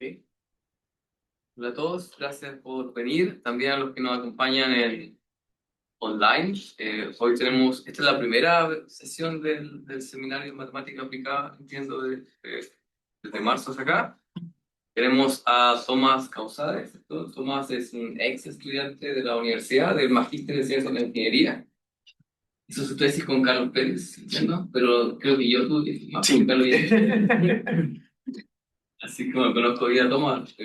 Sí. Hola a todos, gracias por venir. También a los que nos acompañan online. Esta es la primera sesión del seminario de matemática aplicada, entiendo, desde marzo hasta acá. Tenemos a Tomás Causades. Tomás es un ex estudiante de la universidad, del Magíster de Ciencias de la Ingeniería. Hizo su tesis con Carlos Pérez, entiendo, pero creo que yo tuve que más Sí. Carlos y así que bueno, conozco bien a Tomás,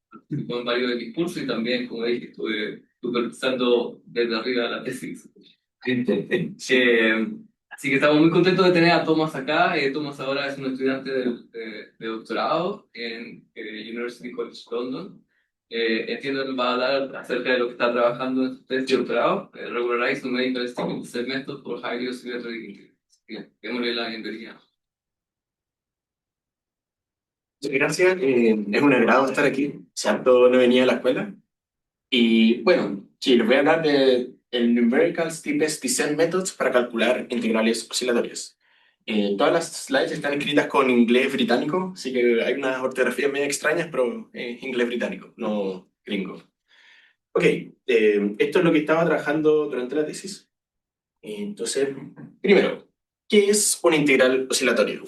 participó en varios de mis cursos y también, como dije, estuve supervisando desde arriba la tesis. Así que estamos muy contentos de tener a Tomás acá. Tomás ahora es un estudiante de doctorado en University College London. Entiendo que va a hablar acerca de lo que está trabajando en su tesis de doctorado, Regularized Numerical Statistical Method for Highly Oscillatory Integrals. Bien, démosle la bienvenida. Gracias, es un agrado estar aquí. Santo no venía a la escuela. Y bueno, sí, les voy a hablar de el Numerical Steepest Descent Methods para calcular integrales oscilatorias. Todas las slides están escritas con inglés británico, así que hay unas ortografías medio extrañas, pero inglés británico, no gringo. Ok, esto es lo que estaba trabajando durante la tesis. Entonces, primero, ¿qué es una integral oscilatoria?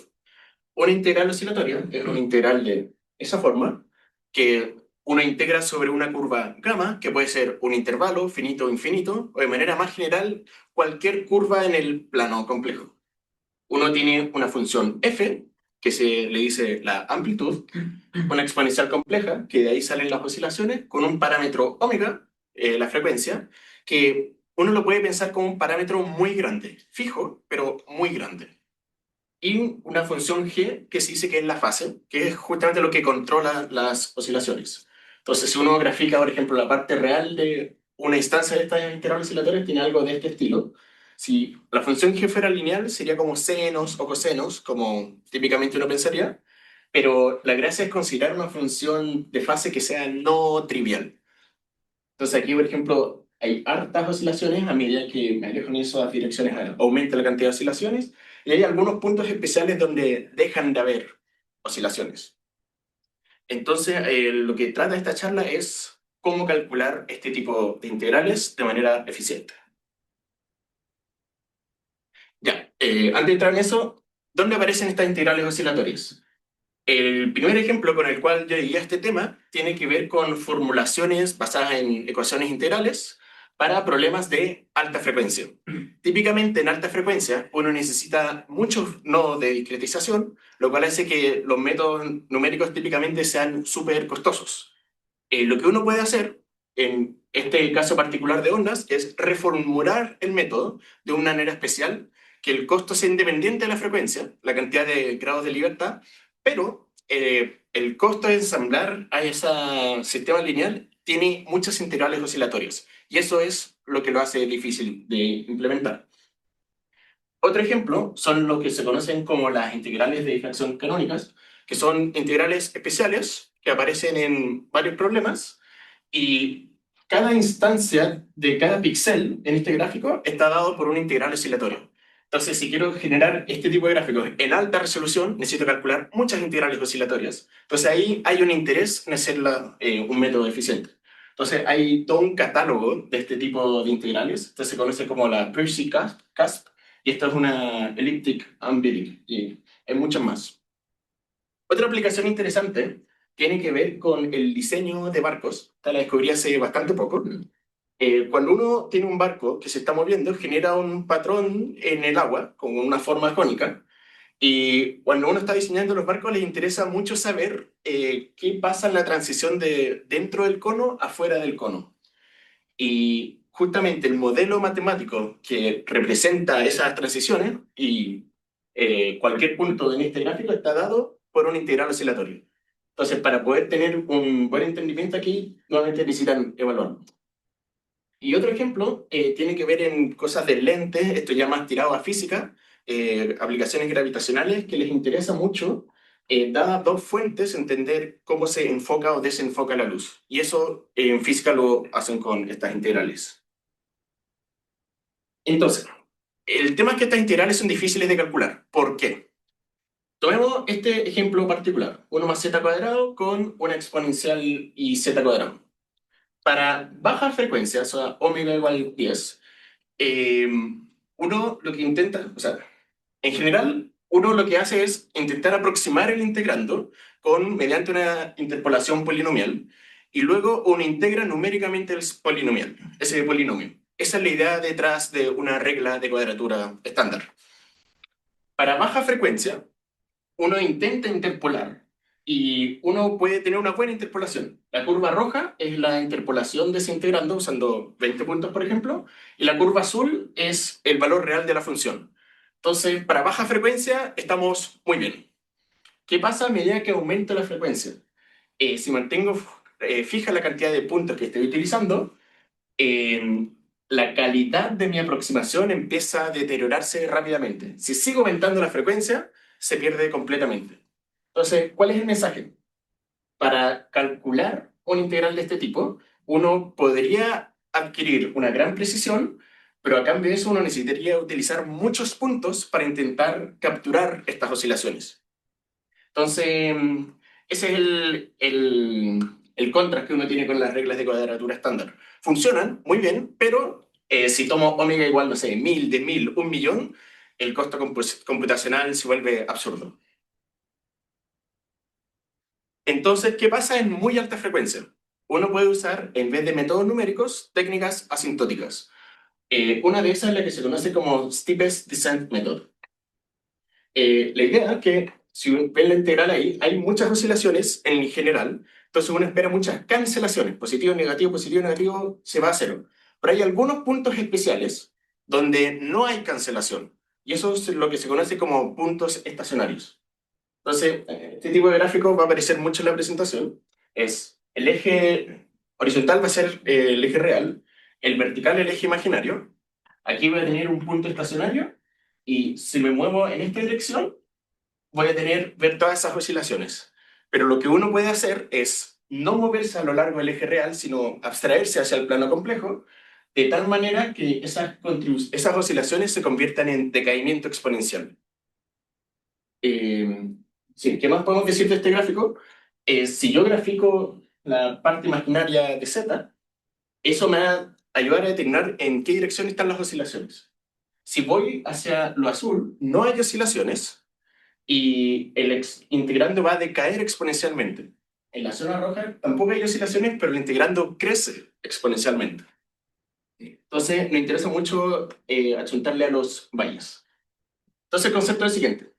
Una integral oscilatoria es una integral de esa forma que uno integra sobre una curva gamma, que puede ser un intervalo finito o infinito, o de manera más general, cualquier curva en el plano complejo. Uno tiene una función f, que se le dice la amplitud, una exponencial compleja, que de ahí salen las oscilaciones, con un parámetro omega, la frecuencia, que uno lo puede pensar como un parámetro muy grande, fijo, pero muy grande y una función g que se dice que es la fase, que es justamente lo que controla las oscilaciones. Entonces, si uno grafica, por ejemplo, la parte real de una instancia de estas integrales oscilatorias, tiene algo de este estilo. Si la función g fuera lineal, sería como senos o cosenos, como típicamente uno pensaría, pero la gracia es considerar una función de fase que sea no trivial. Entonces aquí, por ejemplo, hay hartas oscilaciones, a medida que me alejo en esas direcciones aumenta la cantidad de oscilaciones, y hay algunos puntos especiales donde dejan de haber oscilaciones. Entonces, lo que trata esta charla es cómo calcular este tipo de integrales de manera eficiente. Ya, antes de entrar en eso, ¿dónde aparecen estas integrales oscilatorias? El primer ejemplo con el cual yo llegué a este tema tiene que ver con formulaciones basadas en ecuaciones integrales para problemas de alta frecuencia. Típicamente en alta frecuencia uno necesita muchos nodos de discretización, lo cual hace que los métodos numéricos típicamente sean súper costosos. Lo que uno puede hacer en este caso particular de ondas es reformular el método de una manera especial, que el costo sea independiente de la frecuencia, la cantidad de grados de libertad, pero el costo de ensamblar a ese sistema lineal tiene muchas integrales oscilatorias, y eso es lo que lo hace difícil de implementar. Otro ejemplo son lo que se conocen como las integrales de difracción canónicas, que son integrales especiales que aparecen en varios problemas y cada instancia de cada píxel en este gráfico está dado por una integral oscilatoria. Entonces, si quiero generar este tipo de gráficos en alta resolución, necesito calcular muchas integrales oscilatorias. Entonces, ahí hay un interés en hacerla un método eficiente. Entonces, hay todo un catálogo de este tipo de integrales. Esto se conoce como la Pearcy-Cusp, y esta es una elliptic unbending, y hay muchas más. Otra aplicación interesante tiene que ver con el diseño de barcos. Esta la descubrí hace bastante poco. Cuando uno tiene un barco que se está moviendo, genera un patrón en el agua, con una forma cónica. Y cuando uno está diseñando los barcos, les interesa mucho saber qué pasa en la transición de dentro del cono a fuera del cono. Y justamente el modelo matemático que representa esas transiciones y cualquier punto en este gráfico está dado por un integral oscilatorio. Entonces, para poder tener un buen entendimiento aquí, nuevamente necesitan evaluarlo. Y otro ejemplo tiene que ver en cosas de lentes, esto ya más tirado a física, aplicaciones gravitacionales que les interesa mucho, dadas dos fuentes, entender cómo se enfoca o desenfoca la luz. Y eso en física lo hacen con estas integrales. Entonces, el tema es que estas integrales son difíciles de calcular. ¿Por qué? Tomemos este ejemplo particular, 1 más z cuadrado con una exponencial y z cuadrado. Para bajas frecuencias, o sea, omega igual 10, eh, uno lo que intenta, o sea, en general, uno lo que hace es intentar aproximar el integrando mediante una interpolación polinomial y luego uno integra numéricamente el polinomial, ese polinomio. Esa es la idea detrás de una regla de cuadratura estándar. Para baja frecuencia, uno intenta interpolar y uno puede tener una buena interpolación. La curva roja es la interpolación de ese integrando usando 20 puntos, por ejemplo, y la curva azul es el valor real de la función. Entonces, para baja frecuencia estamos muy bien. ¿Qué pasa a medida que aumenta la frecuencia? Si mantengo fija la cantidad de puntos que estoy utilizando, la calidad de mi aproximación empieza a deteriorarse rápidamente. Si sigo aumentando la frecuencia, se pierde completamente. Entonces, ¿cuál es el mensaje? Para calcular un integral de este tipo, uno podría adquirir una gran precisión, pero a cambio de eso uno necesitaría utilizar muchos puntos para intentar capturar estas oscilaciones. Entonces, ese es el contraste que uno tiene con las reglas de cuadratura estándar. Funcionan muy bien, pero si tomo omega igual, no sé, 1000, 10.000, 1.000.000, el costo computacional se vuelve absurdo. Entonces, ¿qué pasa en muy alta frecuencia? Uno puede usar, en vez de métodos numéricos, técnicas asintóticas. Una de esas es la que se conoce como Steepest Descent Method. La idea es que, si ven la integral ahí, hay muchas oscilaciones en general, entonces uno espera muchas cancelaciones, positivo, negativo, se va a cero. Pero hay algunos puntos especiales donde no hay cancelación, y eso es lo que se conoce como puntos estacionarios. Entonces, este tipo de gráfico va a aparecer mucho en la presentación. Es el eje horizontal va a ser el eje real, el vertical el eje imaginario. Aquí voy a tener un punto estacionario y si me muevo en esta dirección, voy a ver todas esas oscilaciones. Pero lo que uno puede hacer es no moverse a lo largo del eje real, sino abstraerse hacia el plano complejo, de tal manera que esas oscilaciones se conviertan en decaimiento exponencial. Eh, sí, ¿qué más podemos decir de este gráfico? Si yo grafico la parte imaginaria de z, eso me va a ayudar a determinar en qué dirección están las oscilaciones. Si voy hacia lo azul, no hay oscilaciones y el integrando va a decaer exponencialmente. En la zona roja tampoco hay oscilaciones, pero el integrando crece exponencialmente. Entonces, me interesa mucho achuntarle a los valles. Entonces, el concepto es el siguiente.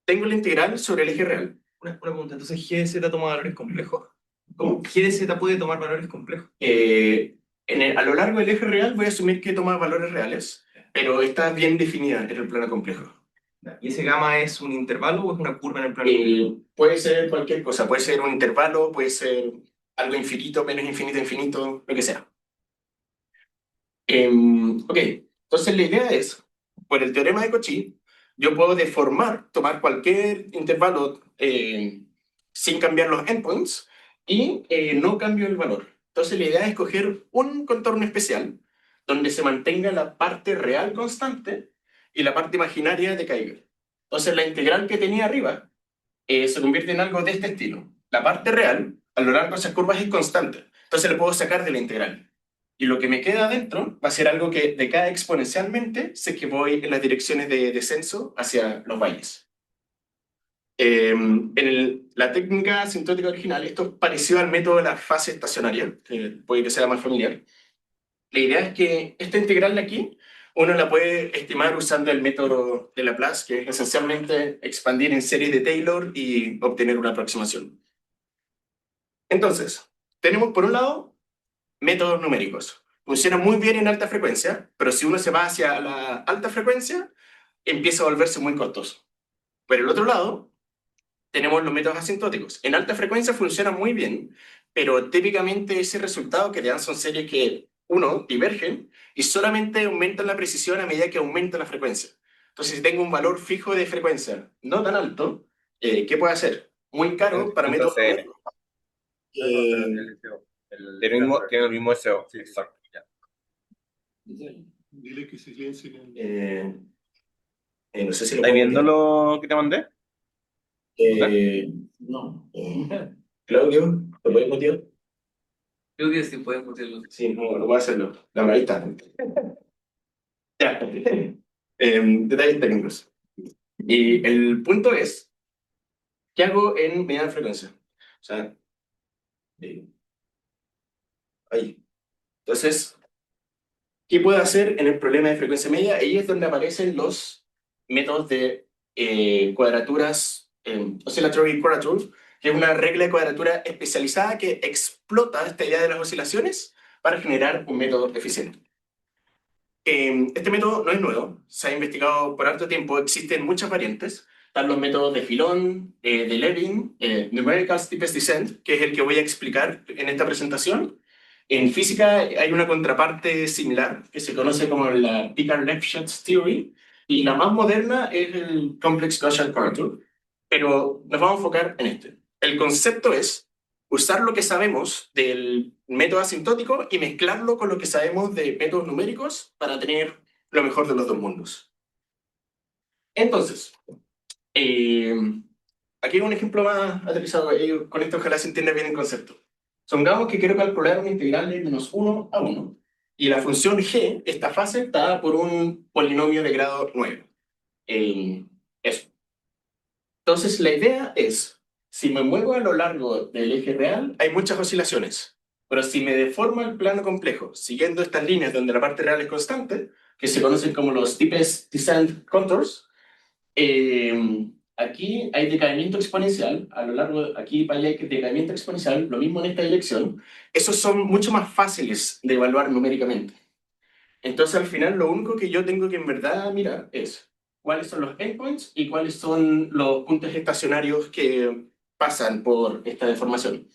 Tengo la integral sobre el eje real. Una pregunta, entonces G de Z toma valores complejos. ¿Cómo? G de Z puede tomar valores complejos. A lo largo del eje real voy a asumir que toma valores reales, pero está bien definida en el plano complejo. ¿Y ese gamma es un intervalo o es una curva en el plano complejo? Puede ser cualquier cosa, puede ser un intervalo, puede ser algo infinito, menos infinito, infinito, lo que sea. Ok, entonces la idea es, por el teorema de Cauchy, yo puedo deformar, tomar cualquier intervalo sin cambiar los endpoints y no cambio el valor. Entonces la idea es escoger un contorno especial donde se mantenga la parte real constante y la parte imaginaria decaiga. Entonces la integral que tenía arriba se convierte en algo de este estilo. La parte real, a lo largo de esas curvas, es constante. Entonces le puedo sacar de la integral. Y lo que me queda adentro va a ser algo que decae exponencialmente si es que voy en las direcciones de descenso hacia los valles. La técnica asintótica original, esto es parecido al método de la fase estacionaria, que puede que sea más familiar. La idea es que esta integral de aquí, uno la puede estimar usando el método de Laplace, que es esencialmente expandir en serie de Taylor y obtener una aproximación. Entonces, tenemos por un lado métodos numéricos. Funcionan muy bien en alta frecuencia, pero si uno se va hacia la alta frecuencia, empieza a volverse muy costoso. Por el otro lado, tenemos los métodos asintóticos. En alta frecuencia funcionan muy bien, pero típicamente ese resultado que te dan son series que, uno, divergen y solamente aumentan la precisión a medida que aumenta la frecuencia. Entonces, si tengo un valor fijo de frecuencia no tan alto, ¿qué puede hacer? Muy caro para métodos Entonces, numéricos. el SEO. Tiene el mismo SEO. Sí, exacto. Ya. Dile que silencie. No sé si lo ¿Estás puedo viendo meter. lo que te mandé? No. Claudio, ¿te puedes mutear? Creo que sí pueden ponerlo. Sí, no voy a hacerlo. La verdad, ahí está. Ya. Detalles técnicos. Y el punto es, ¿qué hago en mediana frecuencia? O sea, eh, ahí. Entonces, ¿qué puedo hacer en el problema de frecuencia media? Ahí es donde aparecen los métodos de cuadraturas, oscillatory quadrature, que es una regla de cuadratura especializada que explota esta idea de las oscilaciones para generar un método eficiente. Este método no es nuevo, se ha investigado por harto tiempo, existen muchas variantes. Están los métodos de Filón, de Levin, Numerical Steepest Descent, que es el que voy a explicar en esta presentación. En física hay una contraparte similar que se conoce como la Picard-Lefschetz Theory, y la más moderna es el Complex Gaussian Quadrature, pero nos vamos a enfocar en este. El concepto es usar lo que sabemos del método asintótico y mezclarlo con lo que sabemos de métodos numéricos para tener lo mejor de los dos mundos. Entonces, eh, aquí hay un ejemplo más aterrizado, con esto ojalá se entienda bien el concepto. Supongamos que quiero calcular una integral de menos 1 a 1 y la función g está facilitada por un polinomio de grado 9. Eso. Entonces, la idea es, si me muevo a lo largo del eje real, hay muchas oscilaciones. Pero si me deformo el plano complejo, siguiendo estas líneas donde la parte real es constante, que se conocen como los steepest descent contours, aquí hay decaimiento exponencial, a lo largo, aquí para allá hay decaimiento exponencial, lo mismo en esta dirección. Esos son mucho más fáciles de evaluar numéricamente. Entonces, al final, lo único que yo tengo que en verdad mirar es cuáles son los endpoints y cuáles son los puntos estacionarios que pasan por esta deformación.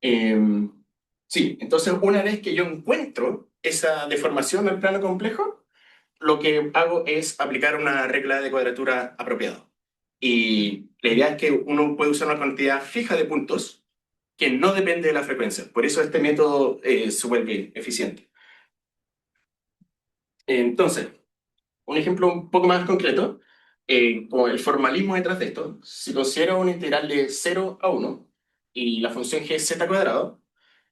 Sí, entonces una vez que yo encuentro esa deformación del plano complejo, lo que hago es aplicar una regla de cuadratura apropiada. Y la idea es que uno puede usar una cantidad fija de puntos que no depende de la frecuencia. Por eso este método se vuelve eficiente. Entonces, un ejemplo un poco más concreto, como el formalismo detrás de esto, si considero una integral de 0 a 1 y la función g es z cuadrado,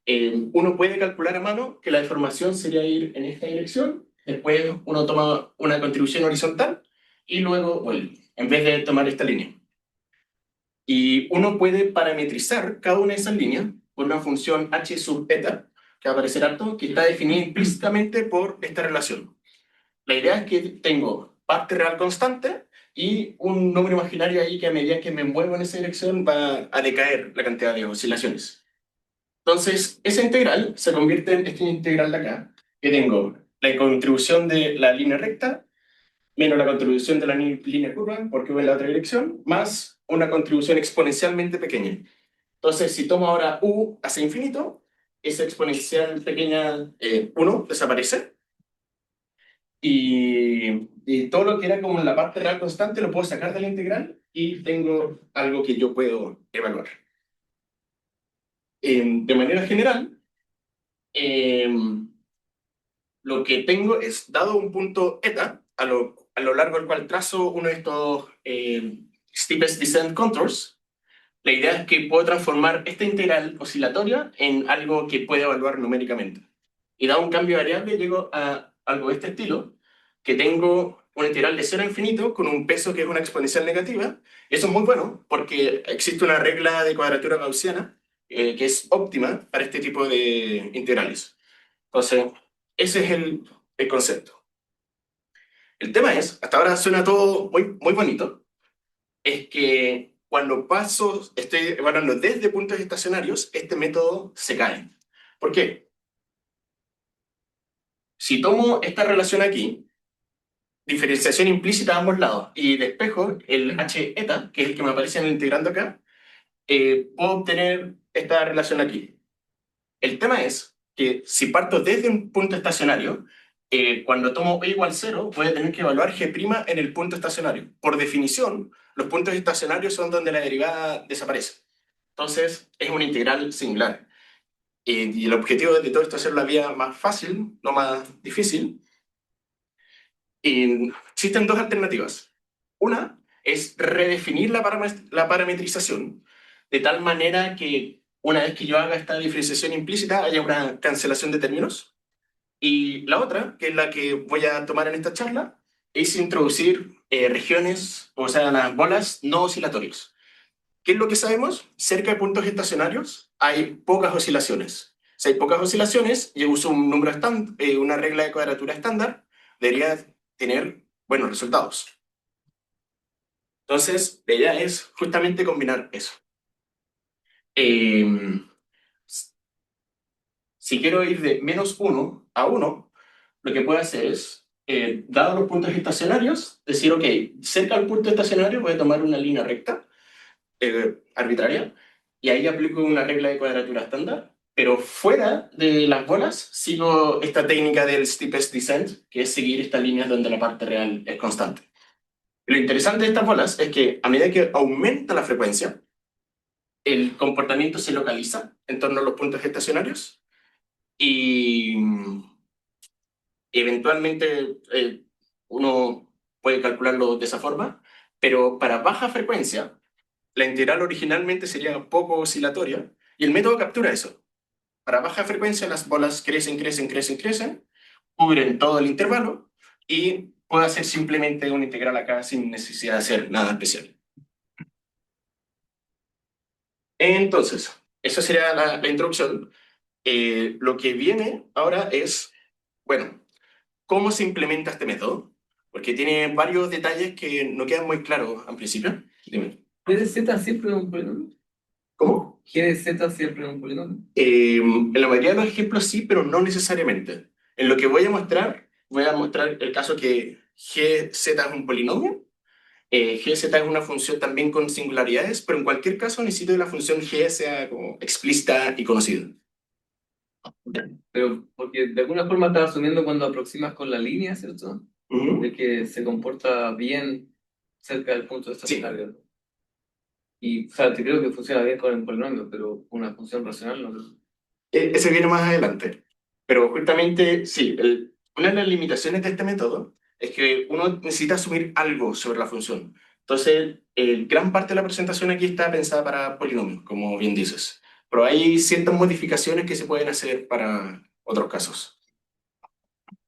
uno puede calcular a mano que la deformación sería ir en esta dirección, después uno toma una contribución horizontal y luego vuelve, en vez de tomar esta línea. Y uno puede parametrizar cada una de esas líneas por una función h sub eta, que va a aparecer alto, que está definida implícitamente por esta relación. La idea es que tengo parte real constante y un número imaginario ahí que a medida que me muevo en esa dirección va a decaer la cantidad de oscilaciones. Entonces, esa integral se convierte en esta integral de acá, que tengo la contribución de la línea recta menos la contribución de la línea curva, porque voy en la otra dirección, más una contribución exponencialmente pequeña. Entonces, si tomo ahora u hacia infinito, esa exponencial pequeña 1 desaparece y todo lo que era como la parte real constante lo puedo sacar de la integral y tengo algo que yo puedo evaluar. De manera general, lo que tengo es, dado un punto eta, a lo largo del cual trazo uno de estos steepest descent contours, la idea es que puedo transformar esta integral oscilatoria en algo que puede evaluar numéricamente. Y dado un cambio de variable, llego a algo de este estilo, que tengo una integral de 0 a infinito con un peso que es una exponencial negativa. Eso es muy bueno porque existe una regla de cuadratura gaussiana que es óptima para este tipo de integrales. Entonces, ese es el concepto. El tema es, hasta ahora suena todo muy, muy bonito, es que cuando estoy evaluando desde puntos estacionarios, este método se cae. ¿Por qué? Si tomo esta relación aquí, diferenciación implícita a ambos lados, y despejo el h eta, que es el que me aparece en el integrando acá, puedo obtener esta relación aquí. El tema es que si parto desde un punto estacionario, cuando tomo e igual 0, voy a tener que evaluar g' en el punto estacionario. Por definición, los puntos estacionarios son donde la derivada desaparece. Entonces, es una integral singular. Y el objetivo de todo esto es hacer la vía más fácil, no más difícil. Existen dos alternativas. Una es redefinir la parametrización de tal manera que una vez que yo haga esta diferenciación implícita haya una cancelación de términos. Y la otra, que es la que voy a tomar en esta charla, es introducir regiones, o sea, las bolas no oscilatorias. ¿Qué es lo que sabemos? Cerca de puntos estacionarios hay pocas oscilaciones. Si hay pocas oscilaciones, yo uso un número una regla de cuadratura estándar, debería tener buenos resultados. Entonces, la idea es justamente combinar eso. Si quiero ir de -1 a 1, lo que puedo hacer es, dado los puntos estacionarios, decir, ok, cerca del punto estacionario voy a tomar una línea recta, arbitraria, y ahí aplico una regla de cuadratura estándar, pero fuera de las bolas sigo esta técnica del steepest descent, que es seguir estas líneas donde la parte real es constante. Lo interesante de estas bolas es que a medida que aumenta la frecuencia, el comportamiento se localiza en torno a los puntos estacionarios y eventualmente uno puede calcularlo de esa forma, pero para baja frecuencia, la integral originalmente sería poco oscilatoria y el método captura eso. Para baja frecuencia las bolas crecen, crecen, crecen, crecen, cubren todo el intervalo y puedo hacer simplemente una integral acá sin necesidad de hacer nada especial. Entonces, esa sería la introducción. Lo que viene ahora es, bueno, ¿cómo se implementa este método? Porque tiene varios detalles que no quedan muy claros al principio. Dime. ¿G de Z siempre es un polinomio? ¿Cómo? ¿G de Z siempre es un polinomio? En la mayoría de los ejemplos sí, pero no necesariamente. En lo que voy a mostrar el caso que gz es un polinomio. Gz es una función también con singularidades, pero en cualquier caso necesito que la función g sea como explícita y conocida. Pero porque de alguna forma estás asumiendo cuando aproximas con la línea, ¿cierto? Ujú. De que se comporta bien cerca del punto estacionario. Y, o sea, te creo que funciona bien con el polinomio, pero una función racional no. Ese viene más adelante. Pero justamente, sí, una de las limitaciones de este método es que uno necesita asumir algo sobre la función. Entonces, gran parte de la presentación aquí está pensada para polinomios, como bien dices. Pero hay ciertas modificaciones que se pueden hacer para otros casos.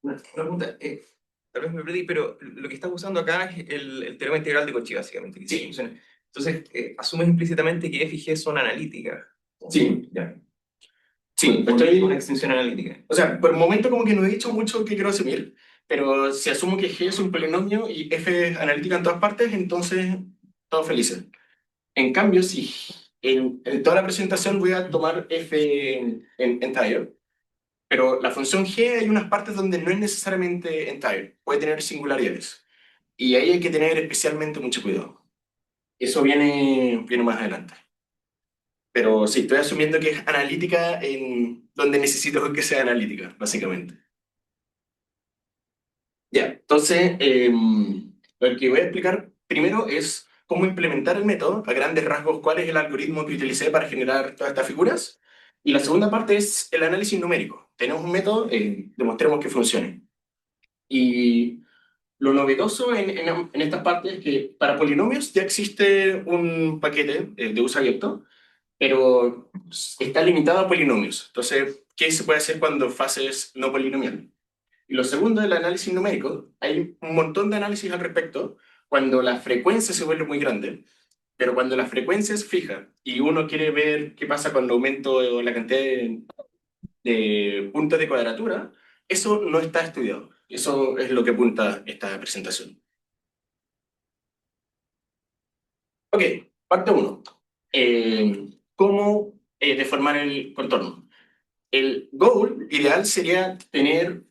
Una pregunta, tal vez me perdí, pero lo que estás usando acá es el teorema integral de Cauchy, básicamente. Que Sí. funciona. Entonces, asumes implícitamente que f y g son analíticas. Sí. Ya. Sí, Estoy una extensión analítica. O sea, por el momento como que no he dicho mucho que quiero asumir, pero si asumo que G es un polinomio y F es analítica en todas partes, entonces todos felices. En cambio, si en toda la presentación voy a tomar F entire, pero la función G hay unas partes donde no es necesariamente entire, puede tener singularidades. Y ahí hay que tener especialmente mucho cuidado. Eso viene más adelante. Pero sí, estoy asumiendo que es analítica en donde necesito que sea analítica, básicamente. Ya, entonces, lo que voy a explicar primero es cómo implementar el método, a grandes rasgos, cuál es el algoritmo que utilicé para generar todas estas figuras. Y la segunda parte es el análisis numérico. Tenemos un método, demostremos que funcione. Y lo novedoso en esta parte es que para polinomios ya existe un paquete de uso abierto, pero está limitado a polinomios. Entonces, ¿qué se puede hacer cuando fases no polinomial? Y lo segundo, el análisis numérico. Hay un montón de análisis al respecto cuando la frecuencia se vuelve muy grande, pero cuando la frecuencia es fija y uno quiere ver qué pasa cuando aumento la cantidad de puntos de cuadratura, eso no está estudiado. Eso es lo que apunta esta presentación. Ok, parte 1. ¿Cómo deformar el contorno? El goal ideal sería tener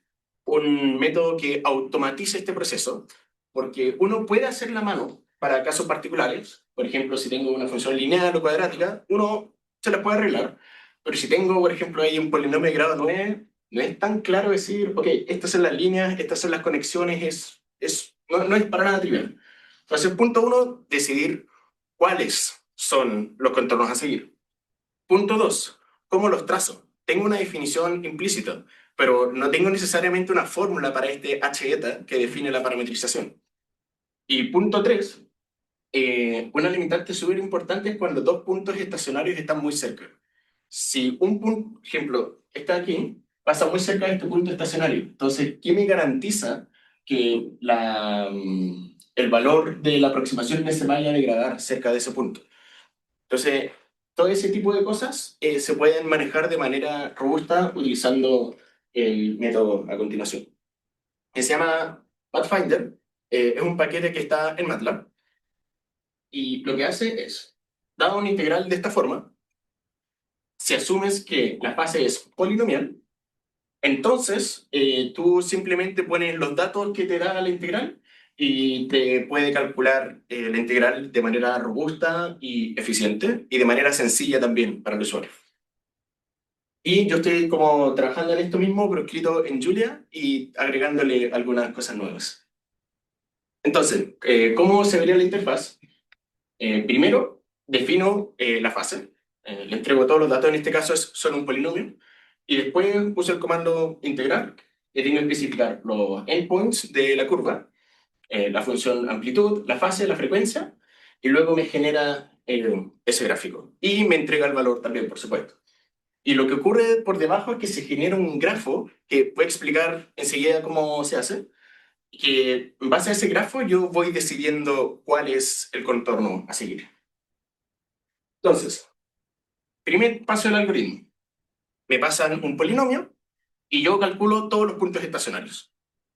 un método que automatice este proceso, porque uno puede hacer la mano para casos particulares. Por ejemplo, si tengo una función lineal o cuadrática, uno se la puede arreglar. Pero si tengo, por ejemplo, ahí un polinomio de grado 9, no es tan claro decir, ok, estas son las líneas, estas son las conexiones, no es para nada trivial. Entonces, punto 1, decidir cuáles son los contornos a seguir. Punto 2, ¿cómo los trazo? Tengo una definición implícita, pero no tengo necesariamente una fórmula para este h eta que define la parametrización. Y punto 3, Una limitante súper importante es cuando dos puntos estacionarios están muy cerca. Si un punto, ejemplo, está aquí, pasa muy cerca de este punto estacionario. Entonces, ¿qué me garantiza que el valor de la aproximación no se vaya a degradar cerca de ese punto? Entonces, todo ese tipo de cosas se pueden manejar de manera robusta utilizando el método a continuación, que se llama Pathfinder. Es un paquete que está en MATLAB y lo que hace es, dado una integral de esta forma, si asumes que la fase es polinomial, entonces tú simplemente pones los datos que te da la integral y te puede calcular la integral de manera robusta y eficiente y de manera sencilla también para el usuario. Y yo estoy como trabajando en esto mismo, pero escrito en Julia y agregándole algunas cosas nuevas. Entonces, ¿cómo se vería la interfaz? Primero, defino la fase. Le entrego todos los datos, en este caso es solo un polinomio. Y después uso el comando integral, que tengo que especificar los endpoints de la curva, la función amplitud, la fase, la frecuencia, y luego me genera ese gráfico. Y me entrega el valor también, por supuesto. Y lo que ocurre por debajo es que se genera un grafo que voy a explicar enseguida cómo se hace, que en base a ese grafo yo voy decidiendo cuál es el contorno a seguir. Entonces, primer paso del algoritmo. Me pasan un polinomio y yo calculo todos los puntos estacionarios.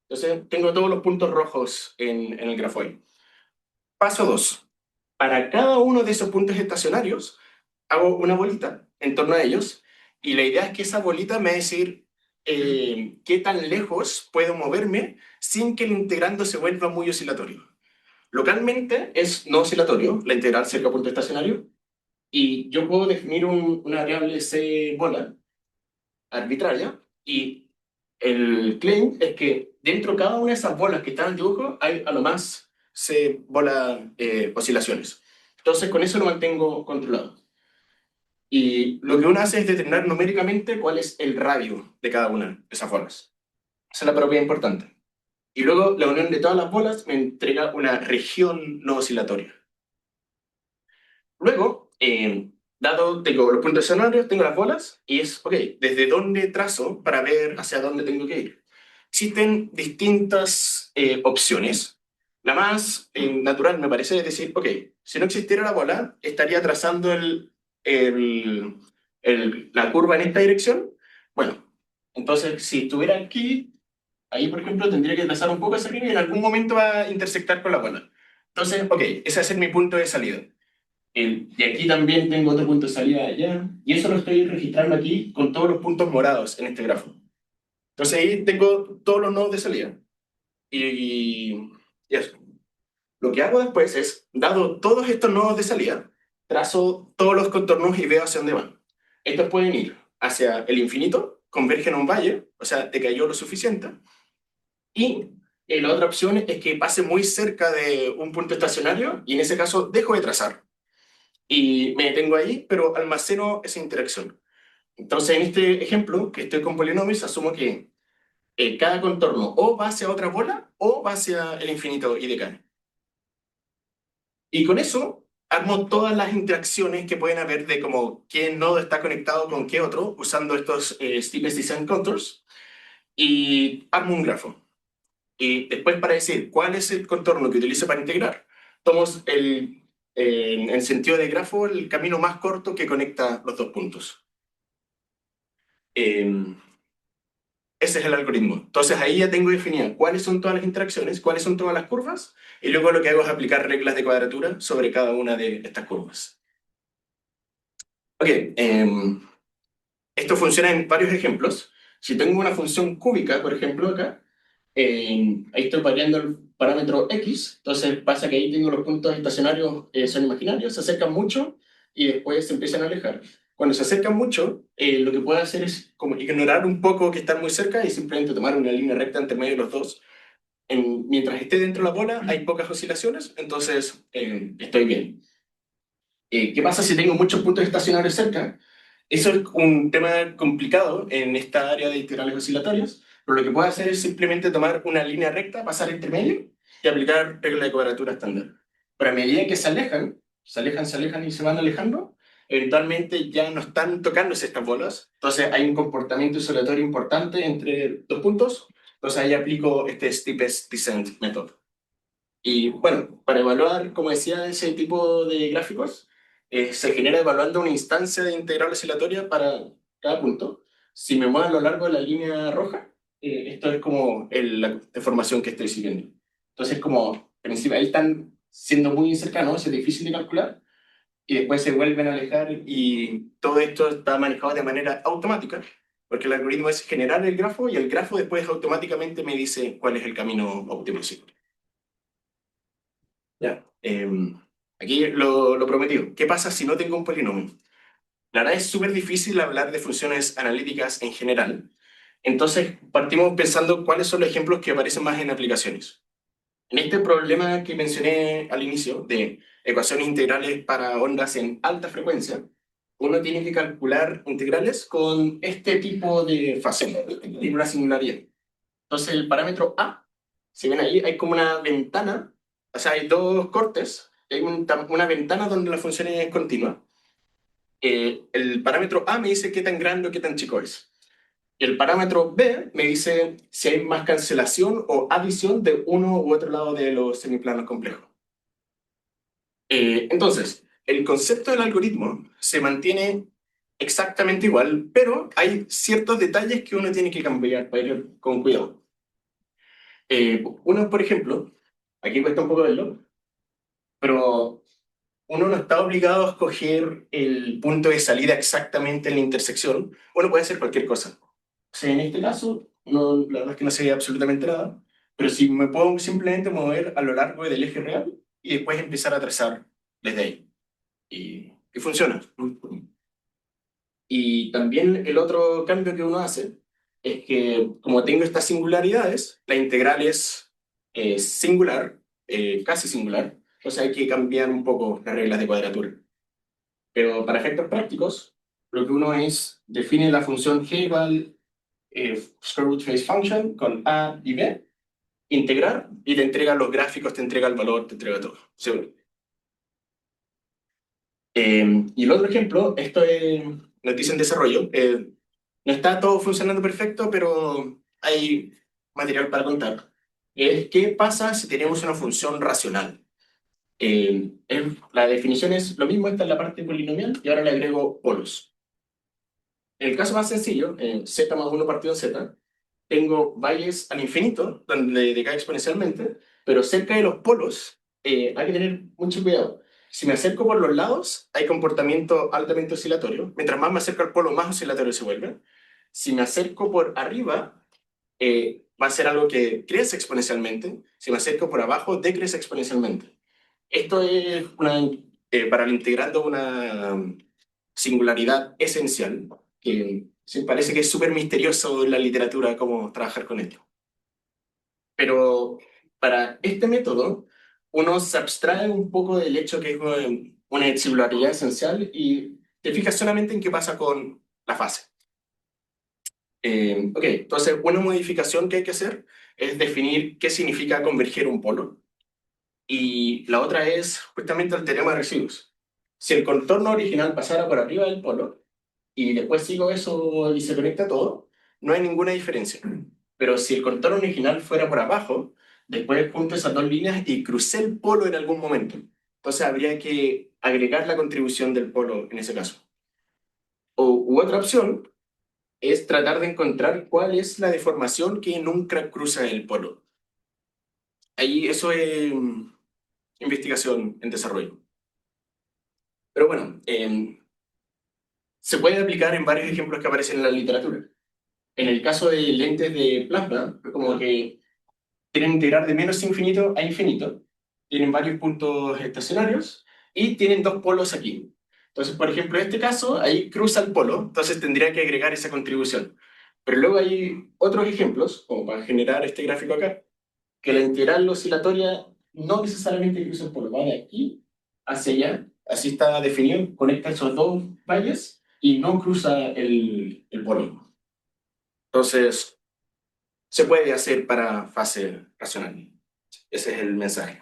Entonces, tengo todos los puntos rojos en el grafo ahí. Paso 2. Para cada uno de esos puntos estacionarios, hago una bolita en torno a ellos y la idea es que esa bolita me va a decir qué tan lejos puedo moverme sin que el integrando se vuelva muy oscilatorio. Localmente es no oscilatorio, la integral cerca del punto estacionario, y yo puedo definir una variable c bola arbitraria y el claim es que dentro de cada una de esas bolas que están en el dibujo hay a lo más c bola oscilaciones. Entonces con eso lo mantengo controlado. Y lo que uno hace es determinar numéricamente cuál es el radio de cada una de esas bolas. Esa es la propiedad importante. Y luego la unión de todas las bolas me entrega una región no oscilatoria. Luego, dado tengo los puntos escenarios, tengo las bolas, y es, ok, ¿desde dónde trazo para ver hacia dónde tengo que ir? Existen distintas opciones. La más natural me parece es decir, ok, si no existiera la bola, estaría trazando la curva en esta dirección. Bueno, entonces si estuviera aquí, ahí por ejemplo tendría que trazar un poco hacia arriba y en algún momento va a intersectar con la bola. Entonces, ok, ese va a ser mi punto de salida. Y aquí también tengo otro punto de salida allá. Y eso lo estoy registrando aquí con todos los puntos morados en este grafo. Entonces ahí tengo todos los nodos de salida. Y eso. Lo que hago después es, dado todos estos nodos de salida, trazo todos los contornos y veo hacia dónde van. Estos pueden ir hacia el infinito, convergen a un valle, o sea, decayó lo suficiente. Y la otra opción es que pase muy cerca de un punto estacionario y en ese caso dejo de trazar y me detengo ahí, pero almaceno esa interacción. Entonces, en este ejemplo, que estoy con polinomios, asumo que cada contorno o va hacia otra bola o va hacia el infinito y decae. Y con eso armo todas las interacciones que pueden haber de como qué nodo está conectado con qué otro, usando estos steepest descent contours, y armo un grafo. Y después para decir cuál es el contorno que utilizo para integrar, tomo en sentido de grafo el camino más corto que conecta los dos puntos. Ese es el algoritmo. Entonces ahí ya tengo definido cuáles son todas las interacciones, cuáles son todas las curvas, y luego lo que hago es aplicar reglas de cuadratura sobre cada una de estas curvas. Ok, esto funciona en varios ejemplos. Si tengo una función cúbica, por ejemplo, acá, ahí estoy variando el parámetro x, entonces pasa que ahí tengo los puntos estacionarios, son imaginarios, se acercan mucho y después se empiezan a alejar. Cuando se acercan mucho, lo que puedo hacer es como ignorar un poco que están muy cerca y simplemente tomar una línea recta entre medio de los dos. Mientras esté dentro de la bola hay pocas oscilaciones, entonces estoy bien. ¿Qué pasa si tengo muchos puntos estacionarios cerca? Eso es un tema complicado en esta área de integrales oscilatorias, pero lo que puedo hacer es simplemente tomar una línea recta, pasar entre medio y aplicar regla de cuadratura estándar. pero a medida que se alejan y se van alejando, eventualmente ya no están tocándose estas bolas. Entonces hay un comportamiento oscilatorio importante entre dos puntos. Entonces ahí aplico este steepest descent method. Y bueno, para evaluar, como decía, ese tipo de gráficos, se genera evaluando una instancia de integral oscilatoria para cada punto. Si me muevo a lo largo de la línea roja, esto es como la deformación que estoy siguiendo. Entonces, como, en principio, ahí están siendo muy cercanos, es difícil de calcular, y después se vuelven a alejar, y todo esto está manejado de manera automática, porque el algoritmo es generar el grafo, y el grafo después automáticamente me dice cuál es el camino óptimo. Ya. Aquí lo prometido. ¿Qué pasa si no tengo un polinomio? La verdad es súper difícil hablar de funciones analíticas en general. Entonces partimos pensando cuáles son los ejemplos que aparecen más en aplicaciones. En este problema que mencioné al inicio de ecuaciones integrales para ondas en alta frecuencia, uno tiene que calcular integrales con este tipo de fase, en una singularidad. Entonces el parámetro A, si ven ahí, hay como una ventana, o sea, hay dos cortes, y hay una ventana donde la función es continua. El parámetro A me dice qué tan grande o qué tan chico es. Y el parámetro B me dice si hay más cancelación o adición de uno u otro lado de los semiplanos complejos. Entonces, el concepto del algoritmo se mantiene exactamente igual, pero hay ciertos detalles que uno tiene que cambiar para ir con cuidado. Uno, por ejemplo, aquí cuesta un poco verlo, pero uno no está obligado a escoger el punto de salida exactamente en la intersección. Uno puede hacer cualquier cosa. O sea, en este caso, no, la verdad es que no sé absolutamente nada, pero si me puedo simplemente mover a lo largo del eje real y después empezar a trazar desde ahí. Y funciona. Y también el otro cambio que uno hace es que como tengo estas singularidades, la integral es singular, casi singular, o sea hay que cambiar un poco las reglas de cuadratura. Pero para efectos prácticos, lo que uno es, define la función g igual square root phase function con a y b, integrar, y te entrega los gráficos, te entrega el valor, te entrega todo. ¿Seguro? Y el otro ejemplo, esto es noticia en desarrollo. No está todo funcionando perfecto, pero hay material para contar. ¿Qué pasa si tenemos una función racional? La definición es lo mismo, esta es la parte polinomial, y ahora le agrego polos. En el caso más sencillo, z más 1 partido en z, tengo valles al infinito, donde decae exponencialmente, pero cerca de los polos hay que tener mucho cuidado. Si me acerco por los lados, hay comportamiento altamente oscilatorio. Mientras más me acerco al polo, más oscilatorio se vuelve. Si me acerco por arriba, va a ser algo que crece exponencialmente. Si me acerco por abajo, decrece exponencialmente. Esto es para el integrando una singularidad esencial, que se parece que es súper misterioso en la literatura cómo trabajar con esto. Pero para este método, uno se abstrae un poco del hecho que es una singularidad esencial y te fijas solamente en qué pasa con la fase. Ok, entonces una modificación que hay que hacer es definir qué significa converger un polo. Y la otra es justamente el teorema de residuos. Si el contorno original pasara por arriba del polo y después sigo eso y se conecta todo, no hay ninguna diferencia. Pero si el contorno original fuera por abajo, después junto esas dos líneas y crucé el polo en algún momento. Entonces habría que agregar la contribución del polo en ese caso. U otra opción es tratar de encontrar cuál es la deformación que nunca cruza el polo. Ahí eso es investigación en desarrollo. Pero bueno, se puede aplicar en varios ejemplos que aparecen en la literatura. En el caso de lentes de plasma, como que quieren integrar de menos infinito a infinito, tienen varios puntos estacionarios y tienen dos polos aquí. Entonces, por ejemplo, en este caso, ahí cruza el polo, entonces tendría que agregar esa contribución. Pero luego hay otros ejemplos, como para generar este gráfico acá, que la integral oscilatoria no necesariamente cruza el polo, va de aquí hacia allá, así está definido, conecta esos dos valles y no cruza el polo. Entonces, se puede hacer para fase racional. Ese es el mensaje.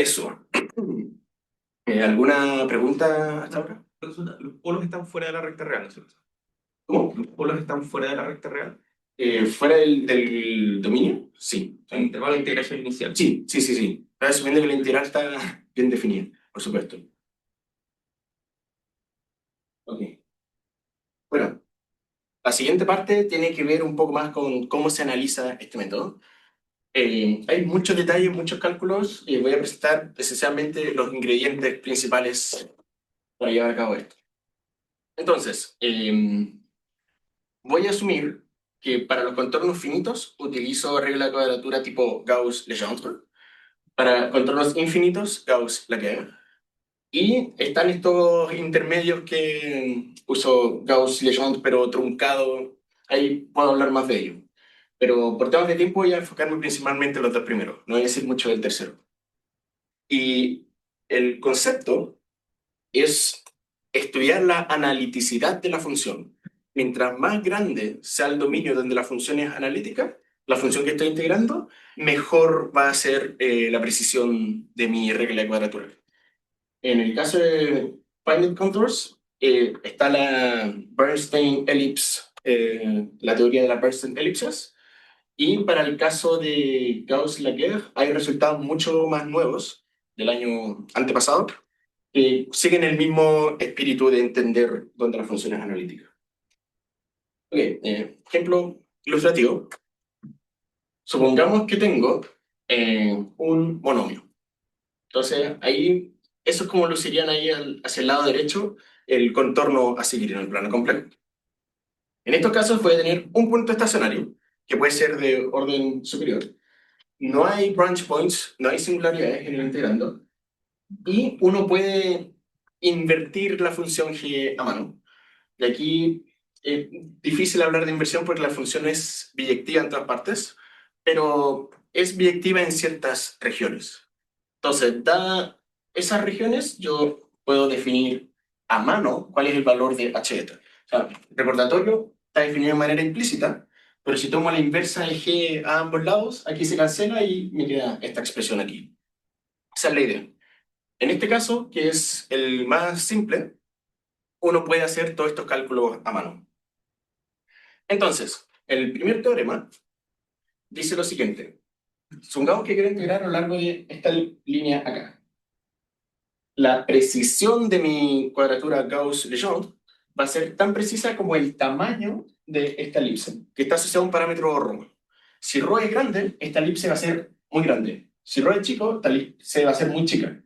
eso. ¿Alguna pregunta hasta ahora? Los polos están fuera de la recta real, ¿no es cierto? ¿Cómo? Los polos están fuera de la recta real. ¿Fuera del dominio? Sí. El intervalo de integración inicial. Sí. Estaba asumiendo que la integral está bien definida, por supuesto. Ok. Bueno, la siguiente parte tiene que ver un poco más con cómo se analiza este método. Hay muchos detalles, muchos cálculos, y voy a presentar esencialmente los ingredientes principales para llevar a cabo esto. Entonces, voy a asumir que para los contornos finitos utilizo regla de cuadratura tipo Gauss-Legendre. Para contornos infinitos, Gauss-Laguerre. Y están estos intermedios que uso Gauss-Legendre, pero truncado. Ahí puedo hablar más de ello. Pero por temas de tiempo voy a enfocarme principalmente en los dos primeros. No voy a decir mucho del tercero. Y el concepto es estudiar la analiticidad de la función. Mientras más grande sea el dominio donde la función es analítica, la función que estoy integrando, mejor va a ser la precisión de mi regla de cuadratura. En el caso de finite contours, está la Bernstein ellipse, la teoría de las Bernstein ellipses, y para el caso de Gauss-Laguerre hay resultados mucho más nuevos del año antepasado, que siguen el mismo espíritu de entender dónde la función es analítica. Ok, ejemplo ilustrativo. Supongamos que tengo un monomio. Entonces, ahí, eso es como lucirían ahí hacia el lado derecho el contorno a seguir en el plano complejo. En estos casos voy a tener un punto estacionario, que puede ser de orden superior. No hay branch points, no hay singularidades en el integrando. Y uno puede invertir la función g a mano. Y aquí es difícil hablar de inversión porque la función es biyectiva en todas partes, pero es biyectiva en ciertas regiones. Entonces, dadas esas regiones, yo puedo definir a mano cuál es el valor de h eta. O sea, recordatorio está definido de manera implícita, pero si tomo la inversa de g a ambos lados, aquí se cancela y me queda esta expresión aquí. Esa es la idea. En este caso, que es el más simple, uno puede hacer todos estos cálculos a mano. Entonces, el primer teorema dice lo siguiente. Supongamos que quiero integrar a lo largo de esta línea acá. La precisión de mi cuadratura Gauss-Legendre va a ser tan precisa como el tamaño de esta elipse, que está asociada a un parámetro ρ. Si ρ es grande, esta elipse va a ser muy grande. Si ρ es chico, esta elipse va a ser muy chica.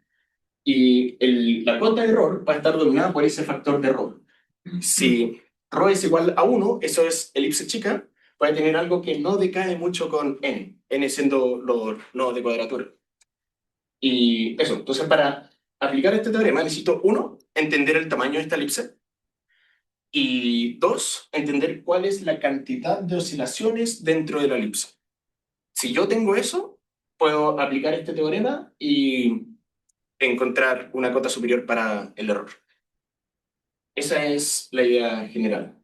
Y la cota de error va a estar dominada por ese factor de ρ. Si ρ es igual a 1, eso es elipse chica, va a tener algo que no decae mucho con n siendo los nodos de cuadratura. Y eso, entonces para aplicar este teorema necesito, uno, entender el tamaño de esta elipse, y dos, entender cuál es la cantidad de oscilaciones dentro de la elipse. Si yo tengo eso, puedo aplicar este teorema y encontrar una cota superior para el error. Esa es la idea general.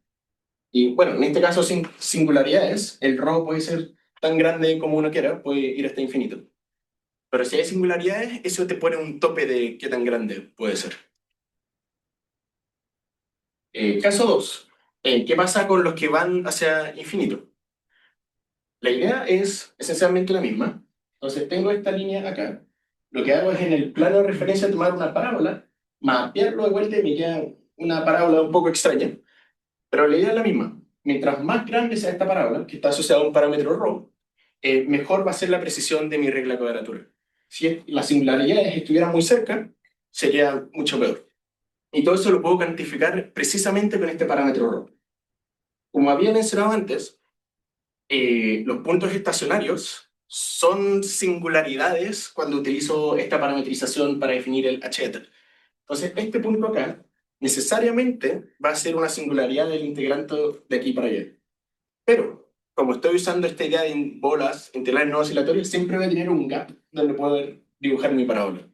Y bueno, en este caso sin singularidades, el ρ puede ser tan grande como uno quiera, puede ir hasta infinito. Pero si hay singularidades, eso te pone un tope de qué tan grande puede ser. Caso 2. ¿Qué pasa con los que van hacia infinito? La idea es esencialmente la misma. Entonces tengo esta línea acá. Lo que hago es en el plano de referencia tomar una parábola, mapearlo de vuelta y me queda una parábola un poco extraña. Pero la idea es la misma. Mientras más grande sea esta parábola, que está asociada a un parámetro ρ, mejor va a ser la precisión de mi regla de cuadratura. Si las singularidades estuvieran muy cerca, sería mucho peor. Y todo eso lo puedo cuantificar precisamente con este parámetro ρ. Como había mencionado antes, los puntos estacionarios son singularidades cuando utilizo esta parametrización para definir el h eta. Entonces, este punto acá necesariamente va a ser una singularidad del integrante de aquí para allá. Pero, como estoy usando esta idea de bolas integrales no oscilatorias, siempre voy a tener un gap donde poder dibujar mi parábola.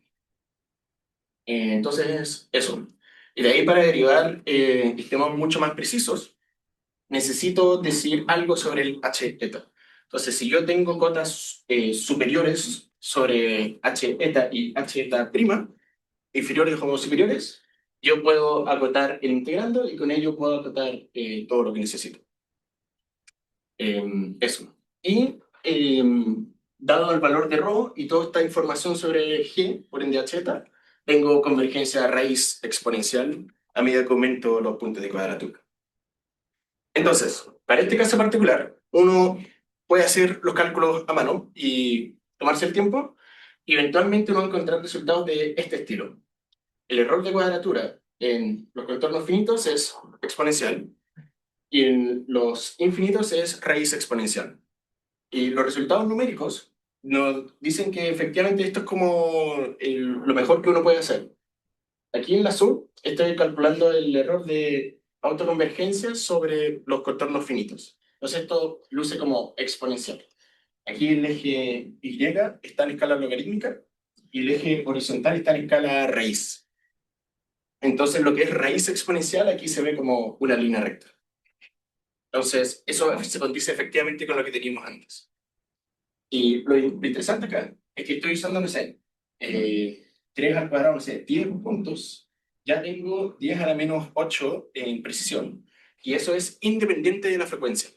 Entonces, eso. Y de ahí para derivar sistemas mucho más precisos, necesito decir algo sobre el h eta. Entonces, si yo tengo cotas superiores sobre h eta y h eta prima, inferiores o superiores, yo puedo acotar el integrando y con ello puedo acotar todo lo que necesito. Eso. Y dado el valor de ρ y toda esta información sobre g, por ende h, tengo convergencia raíz exponencial a medida que aumento los puntos de cuadratura. Entonces, para este caso particular, uno puede hacer los cálculos a mano y tomarse el tiempo, y eventualmente uno va a encontrar resultados de este estilo. El error de cuadratura en los contornos finitos es exponencial, y en los infinitos es raíz exponencial. Y los resultados numéricos nos dicen que efectivamente esto es como lo mejor que uno puede hacer. Aquí en la azul estoy calculando el error de autoconvergencia sobre los contornos finitos. Entonces esto luce como exponencial. Aquí el eje Y está en escala logarítmica y el eje horizontal está en escala raíz. Entonces lo que es raíz exponencial aquí se ve como una línea recta. Entonces eso se condice efectivamente con lo que teníamos antes. Y lo interesante acá es que estoy usando, no sé, 3 al cuadrado, no sé, 10 puntos. Ya tengo 10 a la menos 8 en precisión. Y eso es independiente de la frecuencia.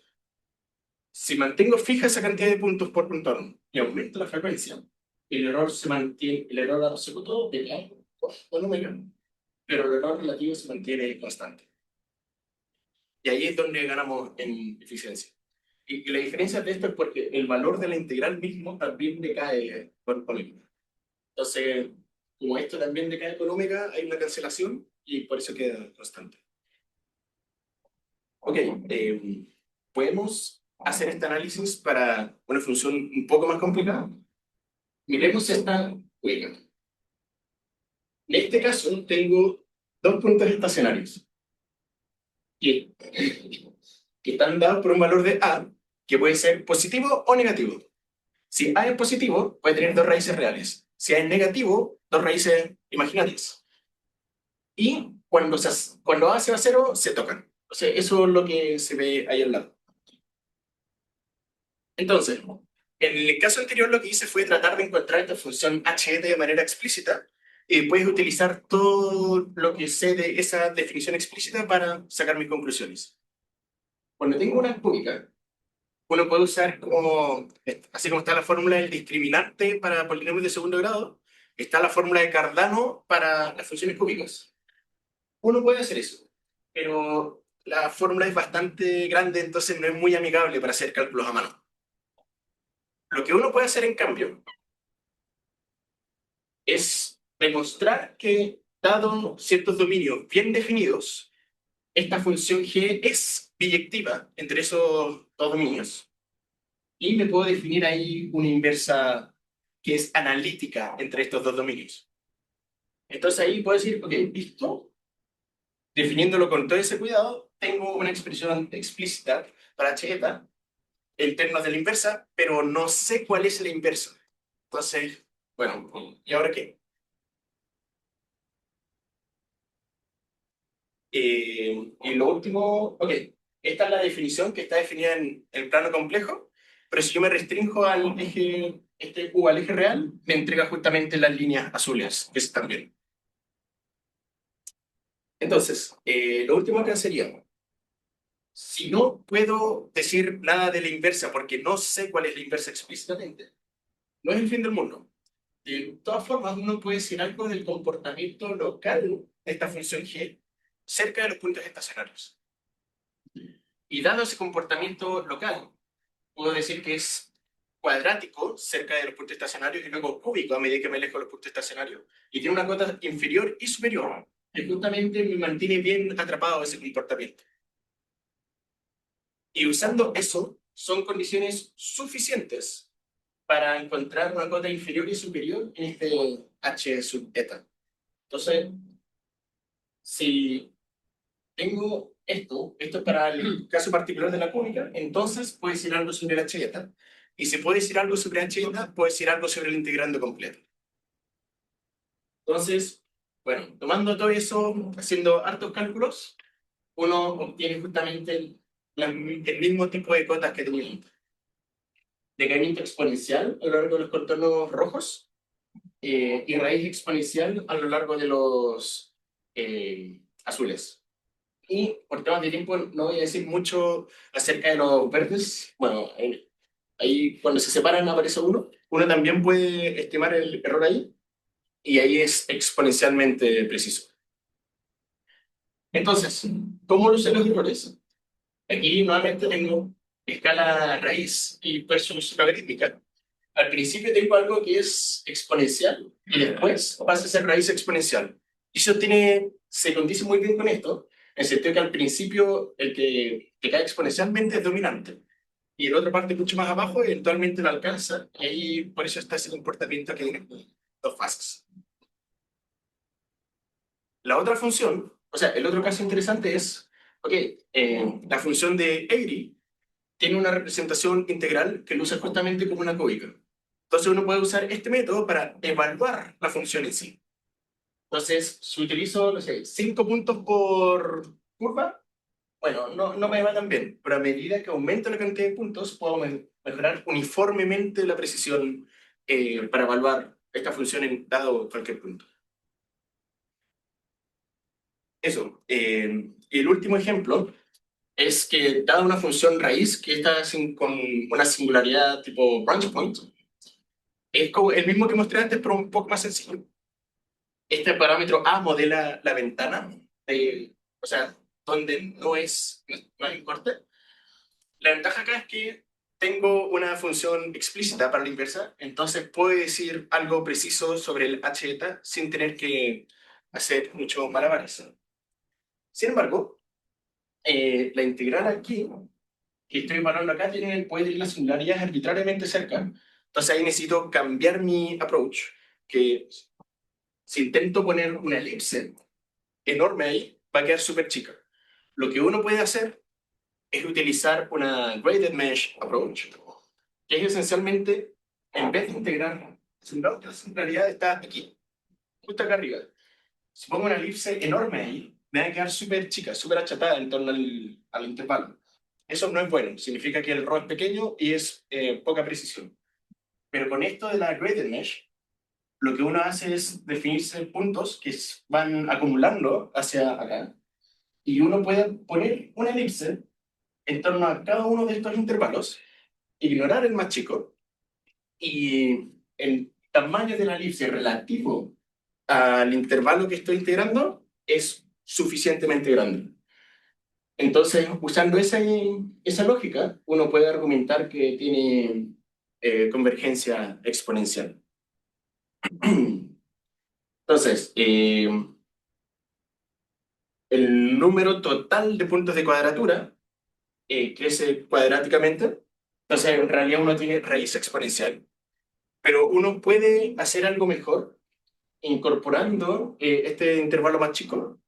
Si mantengo fija esa cantidad de puntos por contorno y aumento la frecuencia, el error se mantiene, el error absoluto decae con omega, pero el error relativo se mantiene constante. Y ahí es donde ganamos en eficiencia. Y la diferencia de esto es porque el valor de la integral mismo también decae con omega. Entonces, como esto también decae con omega, hay una cancelación y por eso queda constante. Ok, podemos hacer este análisis para una función un poco más complicada. Miremos esta huella. En este caso tengo dos puntos estacionarios que, que están dados por un valor de a que puede ser positivo o negativo. Si a es positivo, puede tener dos raíces reales. Si a es negativo, dos raíces imaginarias. Y cuando a se va a cero, se tocan. O sea, eso es lo que se ve ahí al lado. Entonces, en el caso anterior lo que hice fue tratar de encontrar esta función h de manera explícita, y puedes utilizar todo lo que sé de esa definición explícita para sacar mis conclusiones. Cuando tengo una cúbica, uno puede usar como, así como está la fórmula del discriminante para polinomios de segundo grado, está la fórmula de Cardano para las funciones cúbicas. Uno puede hacer eso, pero la fórmula es bastante grande, entonces no es muy amigable para hacer cálculos a mano. Lo que uno puede hacer, en cambio, es demostrar que, dado ciertos dominios bien definidos, esta función g es biyectiva entre esos dos dominios. Y me puedo definir ahí una inversa que es analítica entre estos dos dominios. Entonces ahí puedo decir, ok, listo, definiéndolo con todo ese cuidado, tengo una expresión explícita para h eta en términos de la inversa, pero no sé cuál es la inversa. Entonces, bueno, ¿y ahora qué? Y lo último, ok, esta es la definición que está definida en el plano complejo, pero si yo me restringo al eje, U al eje real, me entrega justamente las líneas azules, que están bien. Entonces, lo último que sería, si no puedo decir nada de la inversa porque no sé cuál es la inversa explícitamente, no es el fin del mundo. De todas formas, uno puede decir algo del comportamiento local de esta función g cerca de los puntos estacionarios. Y dado ese comportamiento local, puedo decir que es cuadrático cerca de los puntos estacionarios y luego cúbico a medida que me alejo de los puntos estacionarios. Y tiene una cota inferior y superior, que justamente me mantiene bien atrapado ese comportamiento. Y usando eso, son condiciones suficientes para encontrar una cota inferior y superior en este h sub eta. Entonces, si tengo esto es para el caso particular de la cúbica, entonces puedo decir algo sobre la h eta. Y si puedo decir algo sobre h eta, puedo decir algo sobre el integrando completo. Entonces, bueno, tomando todo eso, haciendo hartos cálculos, uno obtiene justamente el mismo tipo de cotas que tenía antes. decaimiento exponencial a lo largo de los contornos rojos y raíz exponencial a lo largo de los azules. Y por temas de tiempo no voy a decir mucho acerca de los verdes. Bueno, ahí cuando se separan aparece uno. Uno también puede estimar el error ahí y ahí es exponencialmente preciso. Entonces, ¿cómo lucen los errores? Aquí nuevamente tengo escala raíz y versus logarítmica. Al principio tengo algo que es exponencial y después pasa a ser raíz exponencial. Y eso se condice muy bien con esto, en el sentido que al principio el que cae exponencialmente es dominante. Y la otra parte mucho más abajo eventualmente lo alcanza. Y ahí por eso está ese comportamiento que tiene dos fases. La otra función, o sea, el otro caso interesante es, ok, la función de Airy tiene una representación integral que lo usa justamente como una cúbica. Entonces uno puede usar este método para evaluar la función en sí. Entonces, si utilizo, no sé, 5 puntos por curva, bueno, no me va tan bien, pero a medida que aumento la cantidad de puntos, puedo mejorar uniformemente la precisión para evaluar esta función en dado cualquier punto. Eso. Y el último ejemplo es que dada una función raíz que está con una singularidad tipo branch point, es como el mismo que mostré antes, pero un poco más sencillo. Este parámetro A modela la ventana, o sea, donde no hay un corte. La ventaja acá es que tengo una función explícita para la inversa, entonces puedo decir algo preciso sobre el h sin tener que hacer mucho malabares. Sin embargo, la integral aquí, que estoy evaluando acá, puede tener las singularidades arbitrariamente cerca. Entonces ahí necesito cambiar mi approach, que si intento poner una elipse enorme ahí, va a quedar súper chica. Lo que uno puede hacer es utilizar una graded mesh approach, que es esencialmente, en vez de integrar, la singularidad está aquí, justo acá arriba. Si pongo una elipse enorme ahí, me va a quedar súper chica, súper achatada en torno al intervalo. Eso no es bueno, significa que el RO es pequeño y es poca precisión. Pero con esto de la graded mesh, lo que uno hace es definirse puntos que van acumulando hacia acá, y uno puede poner una elipse en torno a cada uno de estos intervalos, ignorar el más chico, y el tamaño de la elipse relativo al intervalo que estoy integrando es suficientemente grande. Entonces, usando esa lógica, uno puede argumentar que tiene convergencia exponencial. Entonces, el número total de puntos de cuadratura crece cuadráticamente, entonces en realidad uno tiene raíz exponencial. Pero uno puede hacer algo mejor incorporando este intervalo más chico,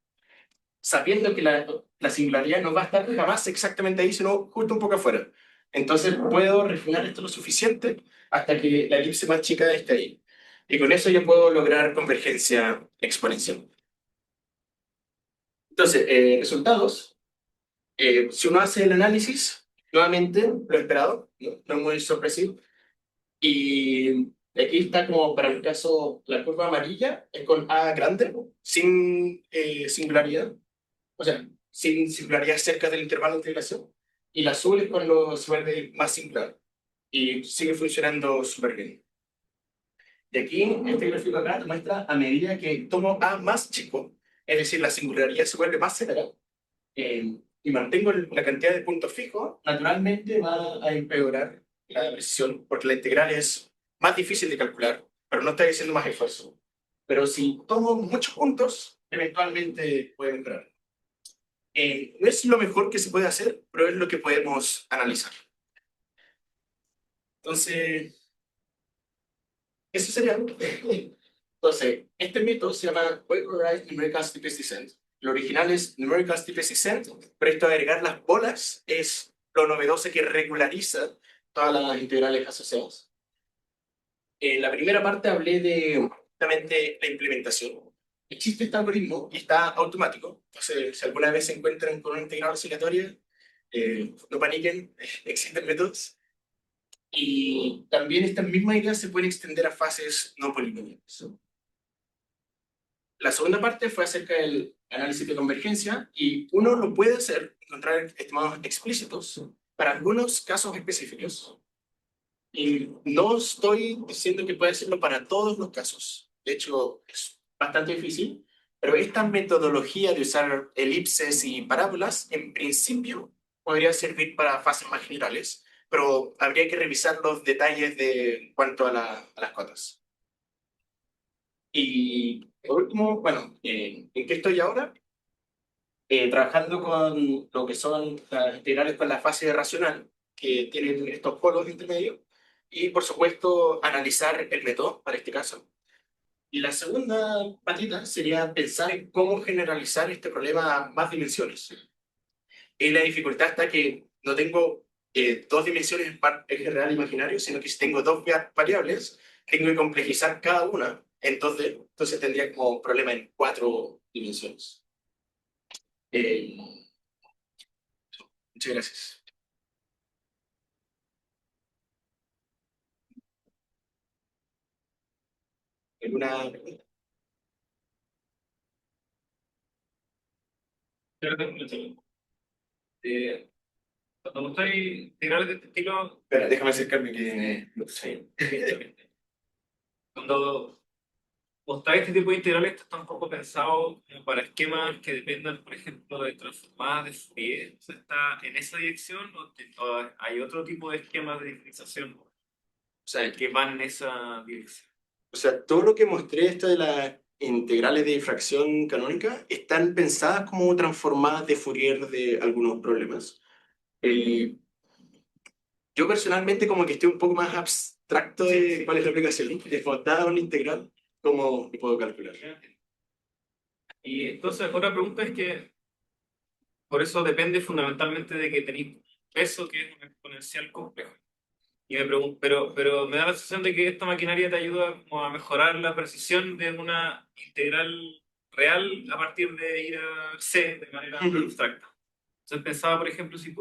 sabiendo que la singularidad no va a estar jamás exactamente ahí, sino justo un poco afuera. Entonces puedo refinar esto lo suficiente hasta que la elipse más chica esté ahí. Y con eso ya puedo lograr convergencia exponencial. Entonces, resultados. Si uno hace el análisis, nuevamente, lo esperado, no muy sorpresivo. Y aquí está como para el caso, la curva amarilla es con A grande, sin singularidad, o sea, sin singularidad cerca del intervalo de integración. Y la azul es cuando se vuelve más singular y sigue funcionando súper bien. Y aquí, este gráfico acá te muestra a medida que tomo A más chico, es decir, la singularidad se vuelve más cerca, y mantengo la cantidad de puntos fijos, naturalmente va a empeorar la precisión, porque la integral es más difícil de calcular, pero no está haciendo más esfuerzo. Pero si tomo muchos puntos, eventualmente puede mejorar. No es lo mejor que se puede hacer, pero es lo que podemos analizar. Entonces, eso sería. Entonces, este método se llama Quakerized Numerical Steepest Descent. Lo original es Numerical Steepest Descent, pero esto de agregar las bolas es lo novedoso que regulariza todas las integrales asociadas. En la primera parte hablé de justamente la implementación. Existe este algoritmo y está automático. Entonces, si alguna vez se encuentran con una integral oscilatoria, no paniquen, existen métodos. Y también estas mismas ideas se pueden extender a fases no polinomiales. La segunda parte fue acerca del análisis de convergencia y uno lo puede hacer, encontrar estimados explícitos para algunos casos específicos. Y no estoy diciendo que pueda hacerlo para todos los casos. De hecho, es bastante difícil. Pero esta metodología de usar elipses y parábolas, en principio, podría servir para fases más generales, pero habría que revisar los detalles en cuanto a las cotas. Y por último, bueno, ¿en qué estoy ahora? Trabajando con lo que son las integrales con la fase racional, que tienen estos polos intermedios, y por supuesto analizar el método para este caso. Y la segunda patita sería pensar en cómo generalizar este problema a más dimensiones. Y la dificultad está que no tengo dos dimensiones en eje real imaginario, sino que si tengo dos variables, tengo que complejizar cada una. Entonces tendría como problema en 4 dimensiones. Eh, Muchas gracias. ¿Alguna pregunta? Eh, Cuando mostráis integrales de este estilo, Espera, déjame acercarme que tiene luz ahí. cuando mostráis este tipo de integrales, esto está un poco pensado como para esquemas que dependan, por ejemplo, de transformadas de Fourier. O sea, ¿está en esa dirección o hay otro tipo de esquemas de diferenciación O sea, que van en esa dirección? O sea, todo lo que mostré, esto de las integrales de difracción canónica, están pensadas como transformadas de Fourier de algunos problemas. Eh, yo personalmente como que estoy un poco más abstracto de cuál es la aplicación. Dada una integral, ¿cómo lo puedo calcular? Y entonces, otra pregunta es que por eso depende fundamentalmente de que tenéis peso, que es un exponencial complejo. Y me pregunto, pero me da la sensación de que esta maquinaria te ayuda como a mejorar la precisión de una integral real a partir de ir a C de manera abstracta. Entonces pensaba, por ejemplo, si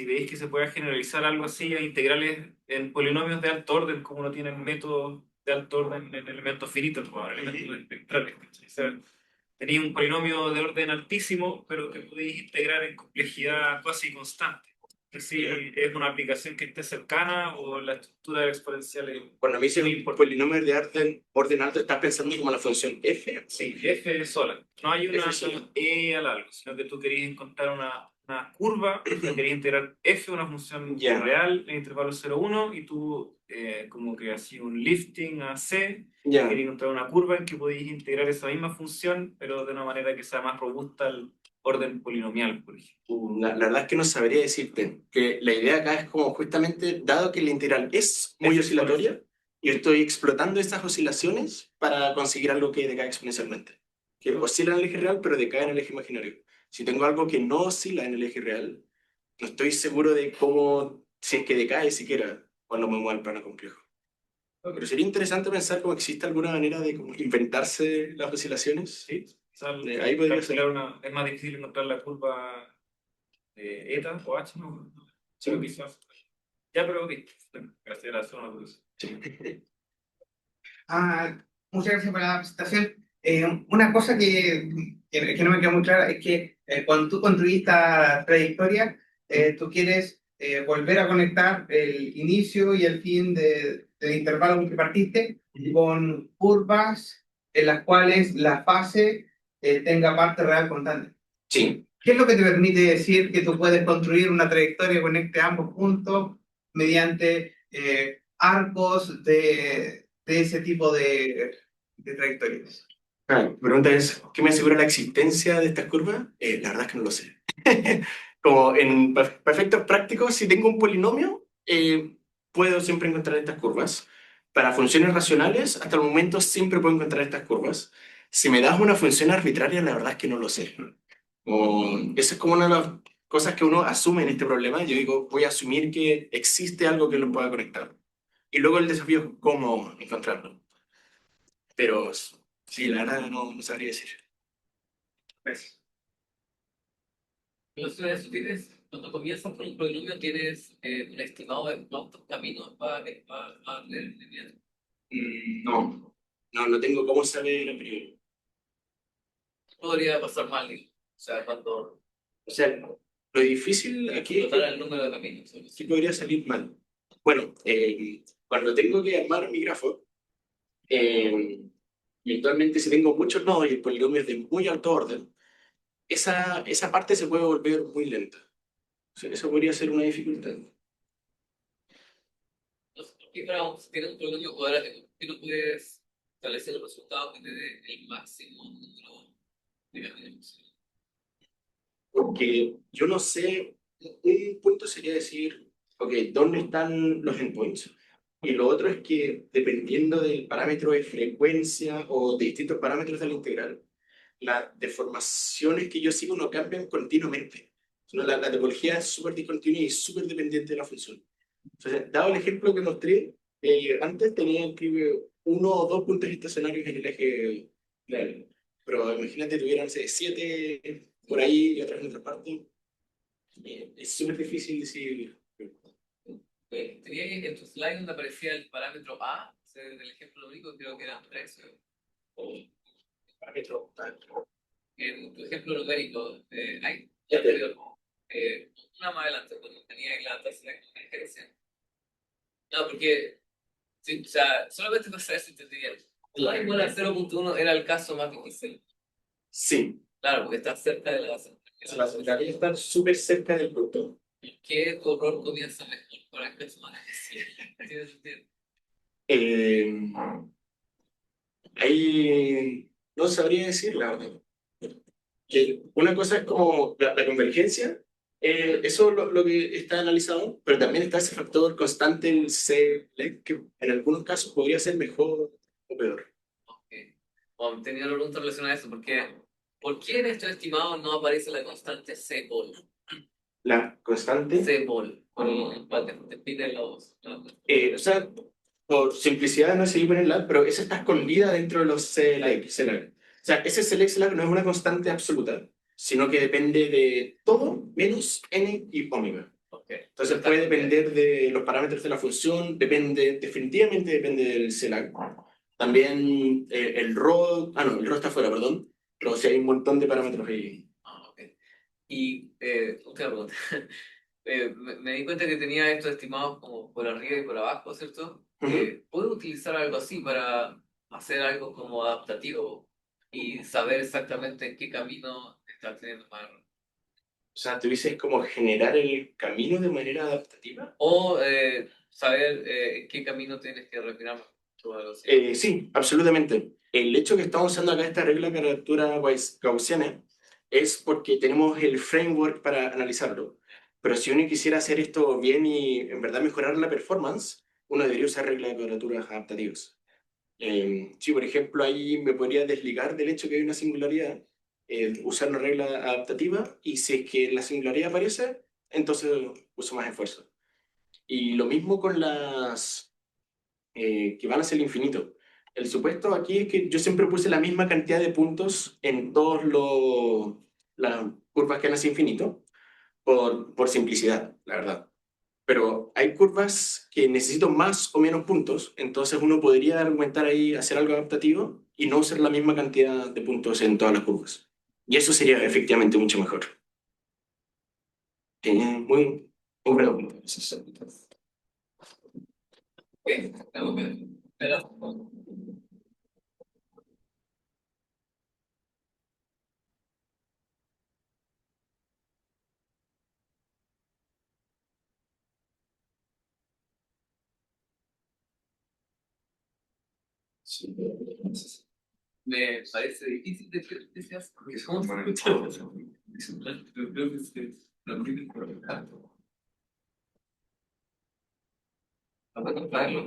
veis que se puede generalizar algo así a integrales en polinomios de alto orden, como uno tiene métodos de alto orden en elementos finitos, como elementos espectrales. ¿Cachai? O sea, tenéis un polinomio de orden altísimo, pero que podéis integrar en complejidad casi constante. Si es una aplicación que esté cercana o la estructura exponencial es Cuando me dicen muy importante. polinomio de orden alto, ¿estás pensando como la función f? Sí, F es sola. No hay una F sola. E al algo, sino que tú querías encontrar una curva, o sea, querías integrar F, una función Ya. real en intervalo 0,1, y tú como que hacías un lifting a C, Ya. querías encontrar una curva en que podías integrar esa misma función, pero de una manera que sea más robusta al orden polinomial, por ejemplo. La verdad es que no sabría decirte, que la idea acá es como justamente, dado que la integral es muy oscilatoria, yo estoy explotando esas oscilaciones para conseguir algo que decae exponencialmente. Que oscila en el eje real, pero decae en el eje imaginario. Si tengo algo que no oscila en el eje real, no estoy seguro de cómo, si es que decae siquiera cuando me muevo al plano complejo. Pero sería interesante pensar cómo existe alguna manera de como inventarse las oscilaciones. Sí, Ahí podría ser. es más difícil encontrar la curva de eta o h, ¿no? Pero quizás. Ya, pero ok. Gracias a la zona. Muchas gracias por la presentación. Una cosa que no me quedó muy clara es que cuando tú construís esta trayectoria, tú quieres volver a conectar el inicio y el fin del intervalo en que partiste con curvas en las cuales la fase tenga parte real constante. Sí. ¿Qué es lo que te permite decir que tú puedes construir una trayectoria que conecte ambos puntos mediante arcos de ese tipo de trayectorias? Mi pregunta es, ¿qué me asegura la existencia de estas curvas? La verdad es que no lo sé. Como en efectos prácticos, si tengo un polinomio, puedo siempre encontrar estas curvas. Para funciones racionales, hasta el momento siempre puedo encontrar estas curvas. Si me das una función arbitraria, la verdad es que no lo sé. Esa es como una de las cosas que uno asume en este problema. Yo digo, voy a asumir que existe algo que lo pueda conectar. Y luego el desafío es cómo encontrarlo. Pero sí, la verdad no sabría decir. Gracias. Velocidades sutiles. cuando comienzas con un polinomio tienes un estimado de cuántos caminos va a tener. No tengo cómo saber a priori. Podría pasar mal, o sea, cuando O sea, lo difícil aquí es total que el número de caminos. sí podría salir mal. Bueno, cuando tengo que armar mi grafo, eventualmente si tengo muchos nodos y el polinomio es de muy alto orden, esa parte se puede volver muy lenta. O sea, eso podría ser una dificultad. Y para tener un polinomio cuadrático, que no puedes establecer el resultado que te dé el máximo número de caminos. Porque yo no sé, un punto sería decir, ok, ¿dónde están los endpoints? Y lo otro es que dependiendo del parámetro de frecuencia o de distintos parámetros de la integral, las deformaciones que yo sigo no cambian continuamente. No, la topología es súper discontinua y súper dependiente de la función. Entonces, dado el ejemplo que mostré, antes tenía que uno o dos puntos estacionarios en el eje real. Pero imagínate, tuvieran, no sé, 7 por ahí y otras en otra parte. Es súper difícil decir. Tenía ahí en tu slide donde aparecía el parámetro A, o sea, del ejemplo único creo que eran 3. O Parámetro. en tu ejemplo numérico, hay Ya te- anterior, una más adelante, cuando tenía ahí la tercera ejercicio. No, porque, sí, o sea, solamente para saber si entendería. La igual a 0.1 era el caso más difícil. Sí, Claro, porque está cerca de la base. las centrales están súper cerca del punto. ¿Qué horror comienza mejor para el caso más difícil? ¿Tiene sentido? Eh, Ahí no sabría decir la verdad. Que una cosa es como la convergencia, eso es lo que está analizado, pero también está ese factor constante, el C, que en algunos casos podría ser mejor o peor. Okay. Bueno, tenía una pregunta relacionada a eso, porque ¿por qué en estos estimados no aparece la constante C-bol? La constante, C-bol, con el cual te piden o sea, por simplicidad no seguí ponerla, pero esa está escondida dentro de los CLEC. O sea, ese CLEC no es una constante absoluta, sino que depende de todo menos n y omega. Okay. Entonces puede depender de los parámetros de la función, definitivamente depende del CELAC. También el RO, no, el RO está fuera, perdón, pero sí hay un montón de parámetros ahí. Okay. Y otra pregunta. Me di cuenta que tenía estos estimados como por arriba y por abajo, ¿cierto? ¿Puedo utilizar algo así para hacer algo como adaptativo y saber exactamente en qué camino está teniendo más error? O sea, tú dices como generar el camino de manera adaptativa. O saber en qué camino tienes que refinar o algo así. Sí, absolutamente. El hecho que estamos usando acá esta regla de curvatura gaussiana es porque tenemos el framework para analizarlo. Pero si uno quisiera hacer esto bien y en verdad mejorar la performance, uno debería usar reglas de cuadraturas adaptativas. Sí, por ejemplo, ahí me podría desligar del hecho que hay una singularidad, usar una regla adaptativa y si es que la singularidad aparece, entonces uso más esfuerzo. Y lo mismo con las que van hacia el infinito. El supuesto aquí es que yo siempre puse la misma cantidad de puntos en todas las curvas que van hacia infinito, por simplicidad, la verdad. Pero hay curvas que necesito más o menos puntos, entonces uno podría argumentar ahí, hacer algo adaptativo y no usar la misma cantidad de puntos en todas las curvas. Y eso sería efectivamente mucho mejor. Muy buena pregunta. Estamos bien. Pero, me parece difícil de que seas porque somos muchos. Creo que la única que para traerlo